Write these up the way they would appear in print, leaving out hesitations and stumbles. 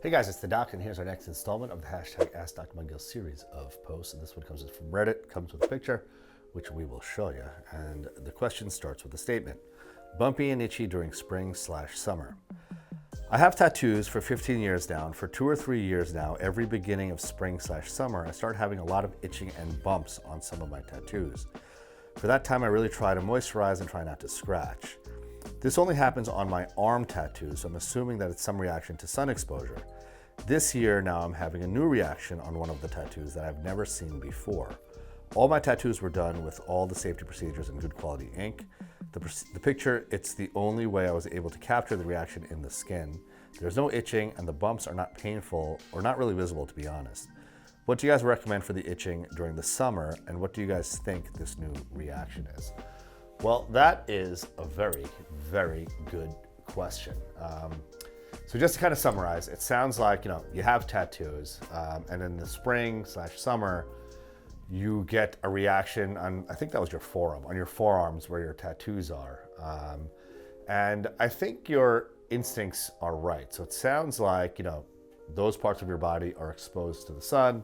Hey guys, it's the Doc, and here's our next installment of the hashtag Ask Dr. Mudgil series of posts. And this one comes from Reddit, comes with a picture, which we will show you. And the question starts with a statement. Bumpy and itchy during spring/summer. I have tattoos for 15 years now, and for 2 or 3 years now, every beginning of spring/summer, I start having a lot of itching and bumps on some of my tattoos. For that time, I really try to moisturize and try not to scratch. This only happens on my arm tattoos, so I'm assuming that it's some reaction to sun exposure. This year now I'm having a new reaction on one of the tattoos that I've never seen before. All my tattoos were done with all the safety procedures and good quality ink. The picture, it's the only way I was able to capture the reaction in the skin. There's no itching and the bumps are not painful or not really visible, to be honest. What do you guys recommend for the itching during the summer, and what do you guys think this new reaction is? Well, that is a very, very good question. So just to kind of summarize, it sounds like, you have tattoos, and in the spring/summer, you get a reaction on, I think that was your forearm, on your forearms where your tattoos are. And I think your instincts are right. So it sounds like, those parts of your body are exposed to the sun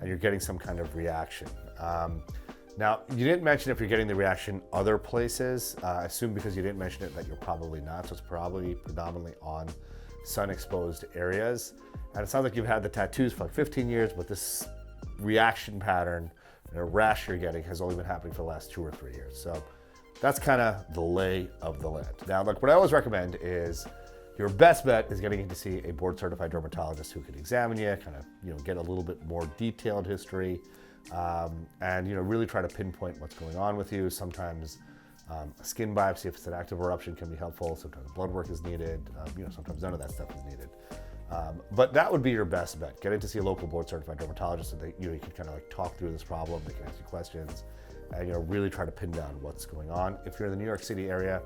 and you're getting some kind of reaction. Now, you didn't mention if you're getting the reaction other places. I assume because you didn't mention it that you're probably not, so it's probably predominantly on sun-exposed areas. And it sounds like you've had the tattoos for like 15 years, but this reaction pattern, the rash you're getting, has only been happening for the last 2 or 3 years. So that's kind of the lay of the land. Now, look, what I always recommend is your best bet is getting in to see a board-certified dermatologist who can examine you, kind of, get a little bit more detailed history, and really try to pinpoint what's going on with you. Sometimes a skin biopsy, if it's an active eruption, can be helpful. Sometimes blood work is needed. Sometimes none of that stuff is needed. But that would be your best bet. Get in to see a local board-certified dermatologist so that you can kind of like talk through this problem. They can ask you questions, and really try to pin down what's going on. If you're in the New York City area,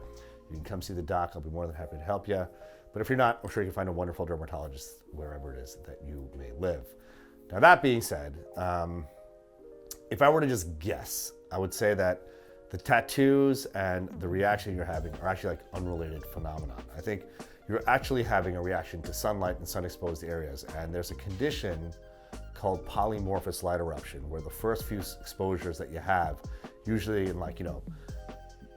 you can come see the doc. I'll be more than happy to help you. But if you're not, I'm sure you can find a wonderful dermatologist wherever it is that you may live. Now, that being said, if I were to just guess, I would say that the tattoos and the reaction you're having are actually like unrelated phenomenon. I think you're actually having a reaction to sunlight and sun-exposed areas, and there's a condition called polymorphous light eruption, where the first few exposures that you have, usually in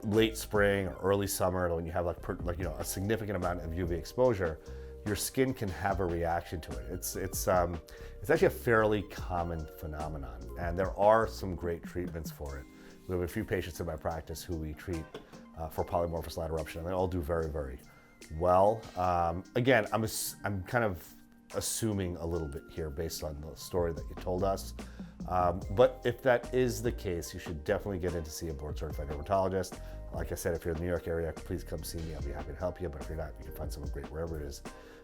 late spring or early summer, when you have a significant amount of UV exposure, your skin can have a reaction to it. It's actually a fairly common phenomenon, and there are some great treatments for it. We have a few patients in my practice who we treat for polymorphous light eruption, and they all do very, very well. Again, I'm kind of assuming a little bit here based on the story that you told us. But if that is the case, you should definitely get in to see a board-certified dermatologist. Like I said, if you're in the New York area, please come see me. I'll be happy to help you. But if you're not, you can find someone great wherever it is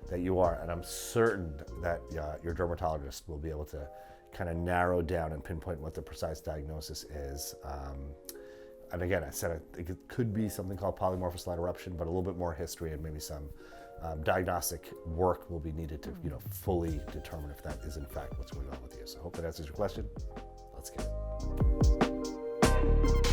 that you are. And I'm certain that your dermatologist will be able to kind of narrow down and pinpoint what the precise diagnosis is. And again, I said I think it could be something called polymorphous light eruption, but a little bit more history and maybe some diagnostic work will be needed to fully determine if that is in fact what's going on with you. So I hope that answers your question. Let's get it.